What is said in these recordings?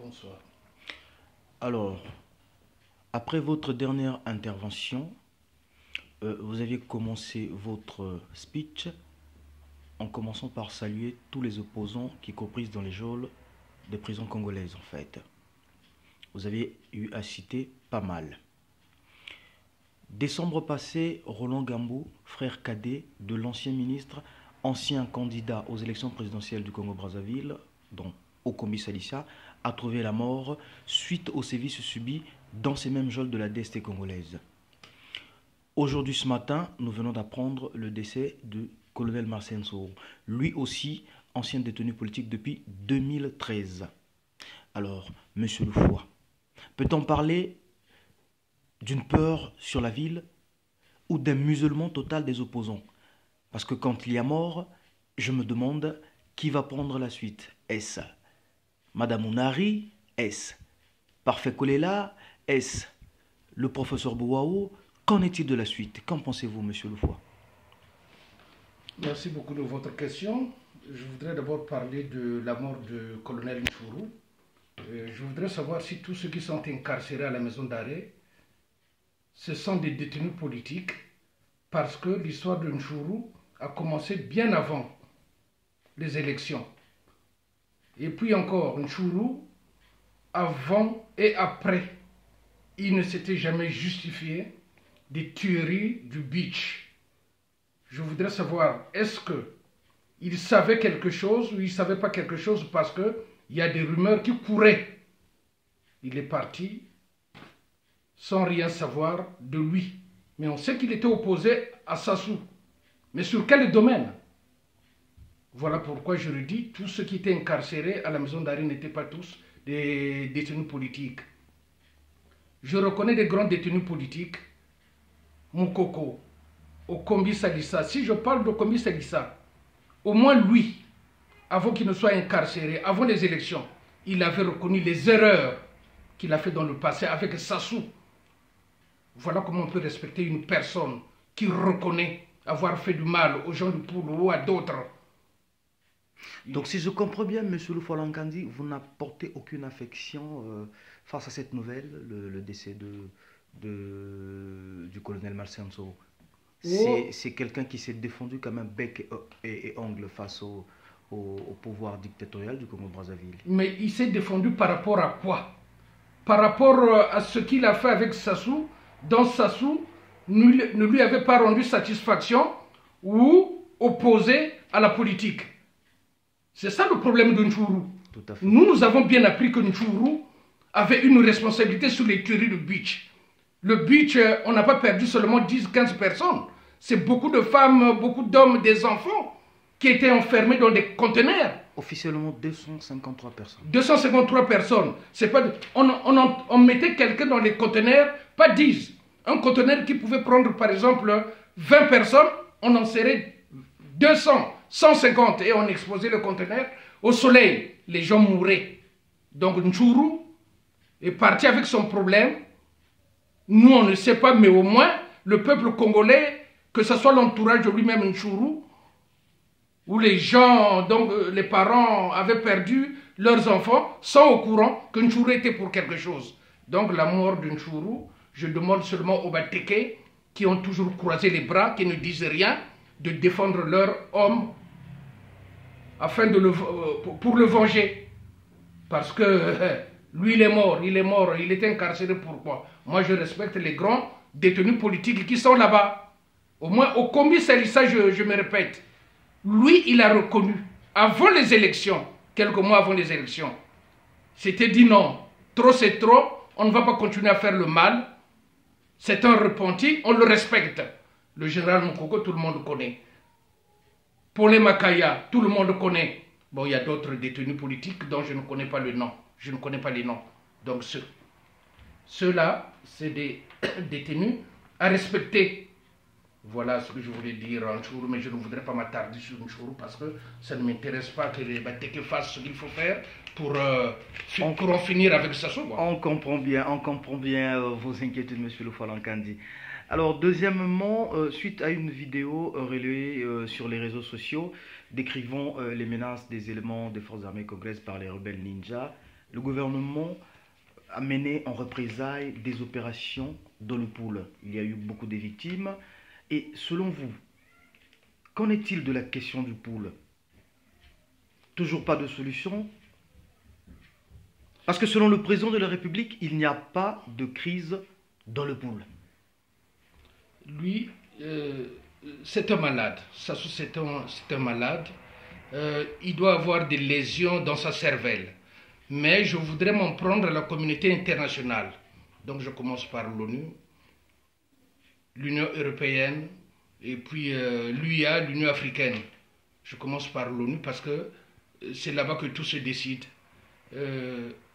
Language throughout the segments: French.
Bonsoir. Alors, après votre dernière intervention, vous aviez commencé votre speech en commençant par saluer tous les opposants qui comprisent dans les geôles des prisons congolaises en fait. Vous avez eu à citer pas mal. Décembre passé, Roland Gambou, frère cadet de l'ancien ministre, ancien candidat aux élections présidentielles du Congo-Brazzaville, dont Okombi Salissa, a trouvé la mort suite aux sévices subis dans ces mêmes geôles de la DST congolaise. Aujourd'hui, ce matin, nous venons d'apprendre le décès du colonel Marcel Nsoro, lui aussi ancien détenu politique depuis 2013. Alors, monsieur Lefoy, peut-on parler d'une peur sur la ville ou d'un musulman total des opposants? Parce que quand il y a mort, je me demande qui va prendre la suite. Est-ce Madame Ounari? Est-ce Parfait Kolela? Est-ce le professeur Bouaou? Qu'en est-il de la suite? Qu'en pensez-vous, monsieur Lefoy? Merci beaucoup de votre question. Je voudrais d'abord parler de la mort du colonel Nchourou. Je voudrais savoir si tous ceux qui sont incarcérés à la maison d'arrêt, ce sont des détenus politiques, parce que l'histoire de Nchourou a commencé bien avant les élections. Et puis encore, Nchourou, avant et après, il ne s'était jamais justifié des tueries du beach. Je voudrais savoir, est-ce qu'il savait quelque chose ou il ne savait pas quelque chose, parce qu'il y a des rumeurs qui couraient. Il est parti sans rien savoir de lui. Mais on sait qu'il était opposé à Sassou. Mais sur quel domaine? Voilà pourquoi je le dis, tous ceux qui étaient incarcérés à la maison d'arrêt n'étaient pas tous des détenus politiques. Je reconnais des grands détenus politiques. Moukoko, Okombi Salissa. Si je parle d'Okombi Salissa, au moins lui, avant qu'il ne soit incarcéré, avant les élections, il avait reconnu les erreurs qu'il a fait dans le passé avec Sassou. Voilà comment on peut respecter une personne qui reconnaît avoir fait du mal aux gens du Poulou ou à d'autres. Donc si je comprends bien, monsieur Lefoy Lankandi, vous n'apportez aucune affection face à cette nouvelle, le décès du colonel Marcel Nsoro. C'est quelqu'un qui s'est défendu comme un bec et ongle face au pouvoir dictatorial du Congo-Brazzaville. Mais il s'est défendu par rapport à quoi? Par rapport à ce qu'il a fait avec Sassou, dont Sassou ne lui avait pas rendu satisfaction ou opposé à la politique. C'est ça le problème de Nchourou. Nous avons bien appris que Nchourou avait une responsabilité sur les tueries de beach. Le beach, on n'a pas perdu seulement 10-15 personnes. C'est beaucoup de femmes, beaucoup d'hommes, des enfants qui étaient enfermés dans des conteneurs. Officiellement 253 personnes. 253 personnes. C'est pas, on mettait quelqu'un dans les conteneurs, pas 10. Un conteneur qui pouvait prendre par exemple 20 personnes, on en serrait 200, 150 et on exposait le conteneur au soleil. Les gens mouraient. Donc Nchourou est parti avec son problème. Nous on ne sait pas, mais au moins le peuple congolais, que ce soit l'entourage de lui-même Nchourou, où les gens, donc les parents avaient perdu leurs enfants, sont au courant que Nchourou était pour quelque chose. Donc la mort de Nchourou, je demande seulement aux Bateke, qui ont toujours croisé les bras, qui ne disent rien, de défendre leur homme afin de pour le venger. Parce que lui il est mort, il est incarcéré. Pourquoi? Moi je respecte les grands détenus politiques qui sont là-bas. Au moins Okombi Salissa, je me répète, lui, il a reconnu, avant les élections, quelques mois avant les élections, c'était dit non, trop c'est trop, on ne va pas continuer à faire le mal, c'est un repenti, on le respecte. Le général Moukoko, tout le monde connaît. Paulé Makaya, tout le monde connaît. Bon, il y a d'autres détenus politiques dont je ne connais pas le nom. Je ne connais pas les noms. Donc ceux-là, c'est des détenus à respecter. Voilà ce que je voulais dire en Nchourou, mais je ne voudrais pas m'attarder sur Nchourou parce que ça ne m'intéresse pas que les Bateke fassent ce qu'il faut faire pour en finir avec Sassou. On comprend bien vos inquiétudes, monsieur Lefoy Lankandi. Alors, deuxièmement, suite à une vidéo relayée sur les réseaux sociaux décrivant les menaces des éléments des forces armées congolaises par les rebelles ninja le gouvernement a mené en représailles des opérations dans le pool. Il y a eu beaucoup de victimes. Et selon vous, qu'en est-il de la question du pool? Toujours pas de solution? Parce que selon le président de la République, il n'y a pas de crise dans le pool. Lui, c'est un malade. Sassou, c'est un malade. Il doit avoir des lésions dans sa cervelle. Mais je voudrais m'en prendre à la communauté internationale. Donc je commence par l'ONU, l'Union européenne, et puis l'UIA, l'Union africaine. Je commence par l'ONU parce que c'est là-bas que tout se décide.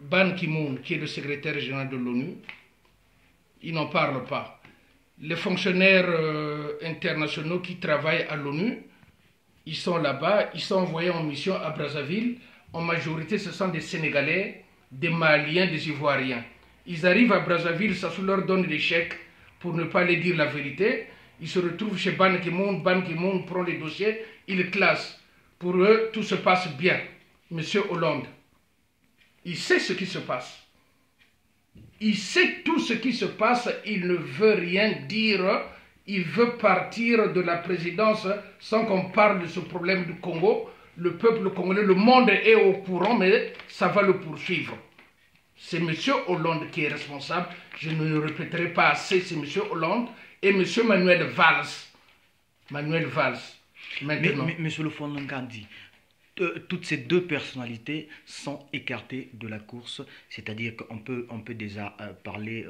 Ban Ki-moon, qui est le secrétaire général de l'ONU, il n'en parle pas. Les fonctionnaires internationaux qui travaillent à l'ONU, ils sont là-bas, ils sont envoyés en mission à Brazzaville. En majorité, ce sont des Sénégalais, des Maliens, des Ivoiriens. Ils arrivent à Brazzaville, ça leur donne des chèques pour ne pas les dire la vérité. Ils se retrouvent chez Ban Ki-moon prend les dossiers, il les classe. Pour eux, tout se passe bien. Monsieur Hollande, il sait ce qui se passe. Il sait tout ce qui se passe, il ne veut rien dire. Il veut partir de la présidence sans qu'on parle de ce problème du Congo. Le peuple congolais, le monde est au courant, mais ça va le poursuivre. C'est M. Hollande qui est responsable. Je ne le répéterai pas assez, c'est M. Hollande et M. Manuel Valls. Manuel Valls, maintenant. Mais M. Lofon-Ngandi, toutes ces deux personnalités sont écartées de la course, c'est-à-dire qu'on peut déjà parler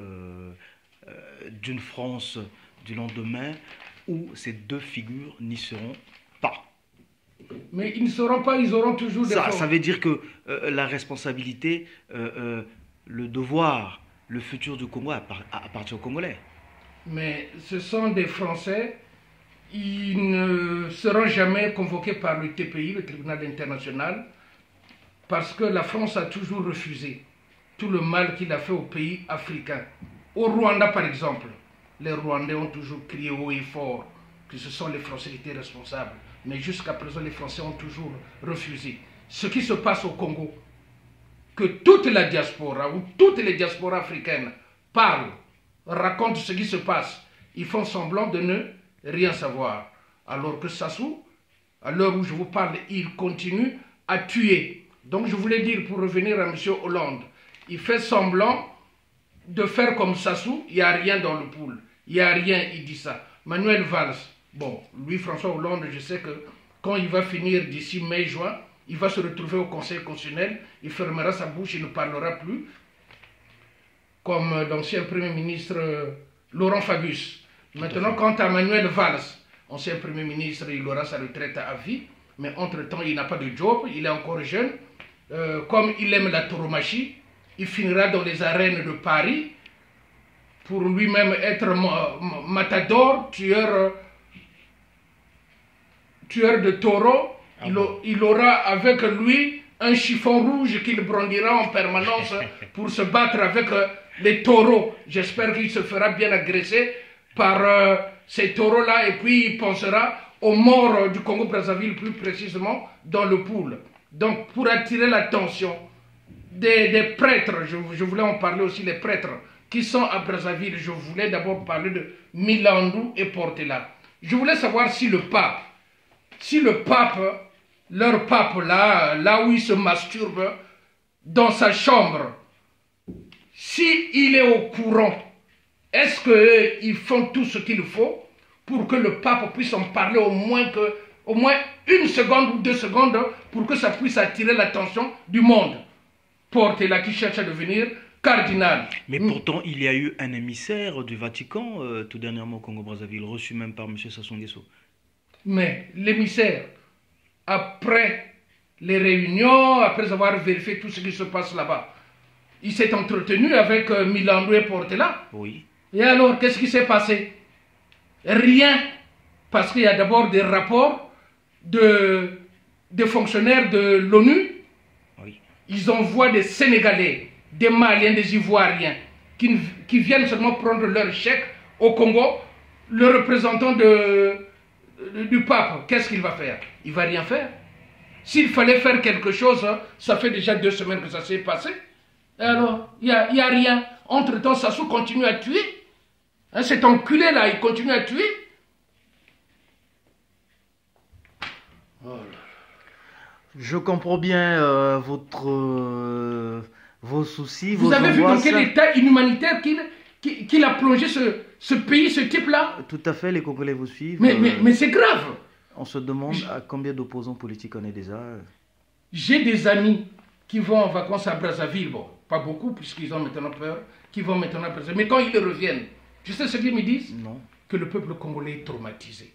d'une France du lendemain où ces deux figures n'y seront pas. Mais ils ne seront pas, ils auront toujours des Ça veut dire que la responsabilité, le devoir, le futur du Congo appartient aux Congolais. Mais ce sont des Français, ils ne seront jamais convoqués par le TPI, le tribunal international, parce que la France a toujours refusé tout le mal qu'il a fait aux pays africains. Au Rwanda, par exemple, les Rwandais ont toujours crié haut et fort que ce sont les Français qui étaient responsables. Mais jusqu'à présent, les Français ont toujours refusé. Ce qui se passe au Congo, que toute la diaspora ou toutes les diasporas africaines parlent, racontent ce qui se passe, ils font semblant de ne rien savoir. Alors que Sassou, à l'heure où je vous parle, il continue à tuer. Donc je voulais dire, pour revenir à M. Hollande, il fait semblant de faire comme Sassou, il n'y a rien dans le pool. Il n'y a rien, il dit ça. Manuel Valls, bon, lui, François Hollande, je sais que quand il va finir d'ici mai-juin, il va se retrouver au Conseil constitutionnel, il fermera sa bouche, il ne parlera plus, comme l'ancien Premier ministre Laurent Fabius. Maintenant, quant à Manuel Valls, ancien Premier ministre, il aura sa retraite à vie, mais entre-temps, il n'a pas de job, il est encore jeune. Comme il aime la tauromachie, il finira dans les arènes de Paris pour lui-même être matador, tueur de taureaux. Il aura avec lui un chiffon rouge qu'il brandira en permanence pour se battre avec les taureaux. J'espère qu'il se fera bien agresser par ces taureaux-là et puis il pensera aux morts du Congo-Brazzaville, plus précisément dans le pool. Donc pour attirer l'attention des prêtres, je voulais en parler aussi, les prêtres qui sont à Brazzaville, je voulais d'abord parler de Milandou et Portela. Je voulais savoir si le pape, leur pape là où il se masturbe, dans sa chambre, s'il est au courant, est-ce qu'ils font tout ce qu'il faut pour que le pape puisse en parler au moins une seconde ou 2 secondes pour que ça puisse attirer l'attention du monde. Portela qui cherche à devenir cardinal. Mais pourtant, il y a eu un émissaire du Vatican tout dernièrement au Congo-Brazzaville, reçu même par M. Sassou Nguesso. Mais l'émissaire, après les réunions, après avoir vérifié tout ce qui se passe là-bas, il s'est entretenu avec Milandou et Portela. Oui. Et alors, qu'est-ce qui s'est passé? Rien. Parce qu'il y a d'abord des rapports de fonctionnaires de l'ONU. Oui. Ils envoient des Sénégalais, des Maliens, des Ivoiriens, qui viennent seulement prendre leur chèque au Congo. Le représentant du pape, qu'est-ce qu'il va faire? Il ne va rien faire. S'il fallait faire quelque chose, ça fait déjà 2 semaines que ça s'est passé. Alors, il n'y a rien. Entre-temps, Sassou continue à tuer. Hein, cet enculé-là, il continue à tuer. Oh là. Je comprends bien vos soucis, vos Vous avez vu dans angoisses. quel état inhumanitaire qu'il a plongé ce pays, ce type-là? Tout à fait, les Congolais vous suivent. Mais c'est grave. On se demande à combien d'opposants politiques on est déjà. J'ai des amis qui vont en vacances à Brazzaville. Bon, pas beaucoup, puisqu'ils ont maintenant peur. Qui vont maintenant à Brazzaville. Mais quand ils reviennent, tu sais ce qu'ils me disent? Non. Que le peuple congolais est traumatisé.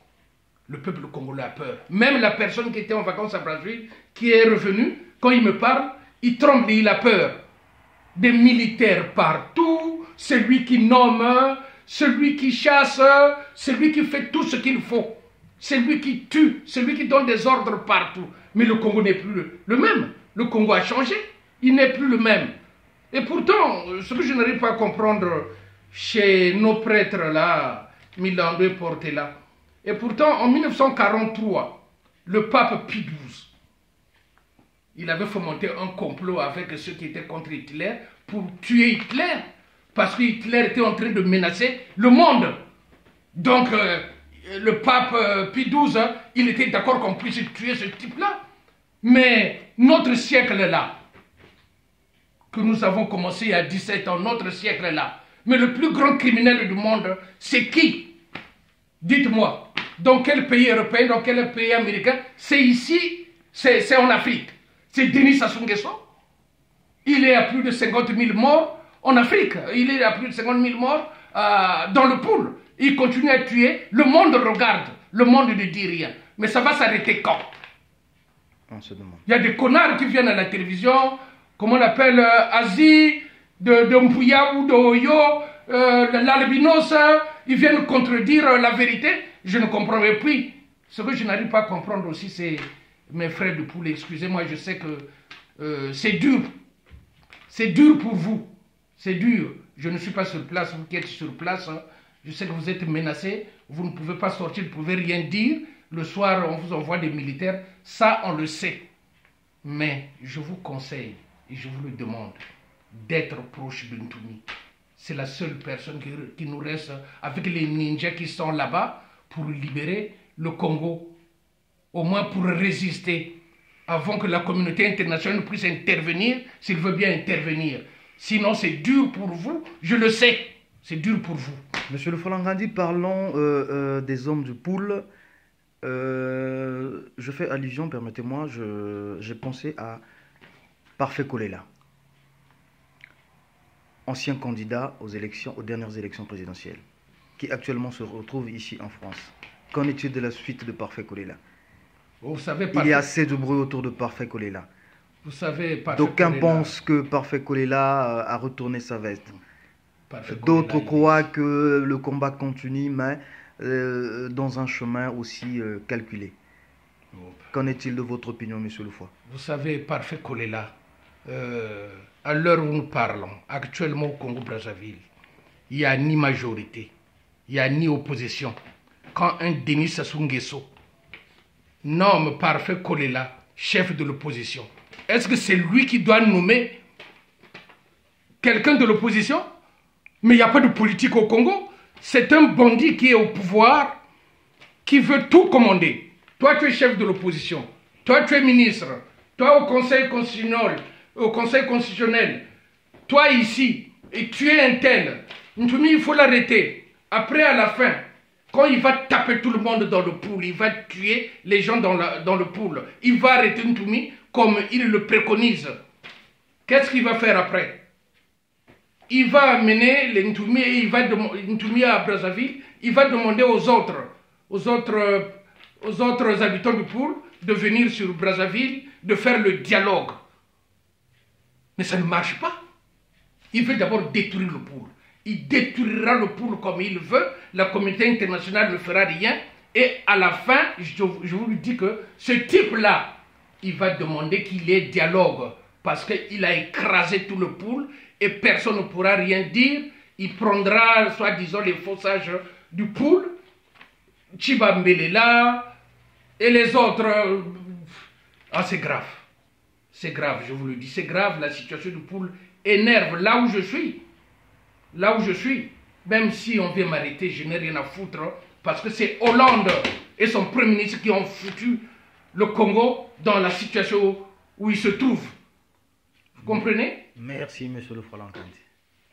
Le peuple congolais a peur. Même la personne qui était en vacances à Brazzaville, qui est revenue, quand il me parle, il tremble et il a peur. Des militaires partout, celui qui nomme, celui qui chasse, celui qui fait tout ce qu'il faut. Celui qui tue, celui qui donne des ordres partout. Mais le Congo n'est plus le même. Le Congo a changé. Il n'est plus le même. Et pourtant, ce que je n'arrive pas à comprendre chez nos prêtres là, Milandou et Portela. Et pourtant, en 1943, le pape Pie XII, il avait fomenté un complot avec ceux qui étaient contre Hitler pour tuer Hitler. Parce que Hitler était en train de menacer le monde. Donc, le pape Pie XII, il était d'accord qu'on puisse tuer ce type-là. Mais notre siècle-là, que nous avons commencé il y a 17 ans, notre siècle-là, mais le plus grand criminel du monde, c'est qui? Dites-moi, dans quel pays européen, dans quel pays américain? C'est ici, c'est en Afrique. C'est Denis Sassou Nguesso. Il est à plus de 50 000 morts en Afrique. Il est à plus de 50 000 morts dans le pool. Il continue à tuer. Le monde regarde. Le monde ne dit rien. Mais ça va s'arrêter quand? On se demande. Il y a des connards qui viennent à la télévision, comment on appelle, Asie, de Mpouya ou de Oyo, l'albinos, ils viennent contredire la vérité. Je ne comprends plus. Ce que je n'arrive pas à comprendre aussi, c'est mes frères de poule. Excusez-moi, je sais que c'est dur. C'est dur pour vous. C'est dur. Je ne suis pas sur place, vous qui êtes sur place. Hein. Je sais que vous êtes menacés. Vous ne pouvez pas sortir, vous ne pouvez rien dire. Le soir, on vous envoie des militaires. Ça, on le sait. Mais je vous conseille, et je vous le demande, d'être proche de Ntoumi. C'est la seule personne qui nous reste avec les ninjas qui sont là-bas pour libérer le Congo. Au moins pour résister avant que la communauté internationale puisse intervenir, s'il veut bien intervenir. Sinon, c'est dur pour vous, je le sais. C'est dur pour vous. Monsieur le Folangandi, parlons des hommes du pool. Je fais allusion, permettez-moi, j'ai pensé à Parfait Kolela, ancien candidat aux dernières élections présidentielles, qui actuellement se retrouve ici en France. Qu'en est-il de la suite de Parfait Kolela? Vous savez, Il y a assez de bruit autour de Parfait Kolela. Vous savez, d'aucuns pensent que Parfait Kolela a retourné sa veste. D'autres croient que le combat continue, mais dans un chemin aussi calculé. Qu'en est-il de votre opinion, monsieur Lefoy? Vous savez, Parfait Kolela, à l'heure où nous parlons, actuellement au Congo-Brazzaville, il n'y a ni majorité, il n'y a ni opposition. Quand un Denis Sassou Nguesso nomme Parfait Kolela chef de l'opposition, est-ce que c'est lui qui doit nommer quelqu'un de l'opposition? Mais il n'y a pas de politique au Congo. C'est un bandit qui est au pouvoir, qui veut tout commander. Toi, tu es chef de l'opposition. Toi, tu es ministre. Toi, au Conseil constitutionnel. Toi, ici. Et tu es un tel. Ntoumi, il faut l'arrêter. Après, à la fin, quand il va taper tout le monde dans le pool, il va tuer les gens dans le pool. Il va arrêter Ntoumi comme il le préconise. Qu'est-ce qu'il va faire après? Il va amener les Ntoumi et Ntoumi à Brazzaville. Il va demander aux autres habitants du pool de venir sur Brazzaville, de faire le dialogue. Mais ça ne marche pas. Il veut d'abord détruire le pool. Il détruira le pool comme il veut. La communauté internationale ne fera rien. Et à la fin, je vous dis que ce type-là, il va demander qu'il y ait dialogue. Parce qu'il a écrasé tout le pool et personne ne pourra rien dire. Il prendra, soi-disant, les faux sages du pool, Chibambelela et les autres. Ah, c'est grave. C'est grave, je vous le dis. C'est grave, la situation du pool énerve là où je suis, même si on vient m'arrêter, je n'ai rien à foutre, parce que c'est Hollande et son premier ministre qui ont foutu le Congo dans la situation où il se trouve. Vous comprenez? Merci, monsieur le Frolankandi.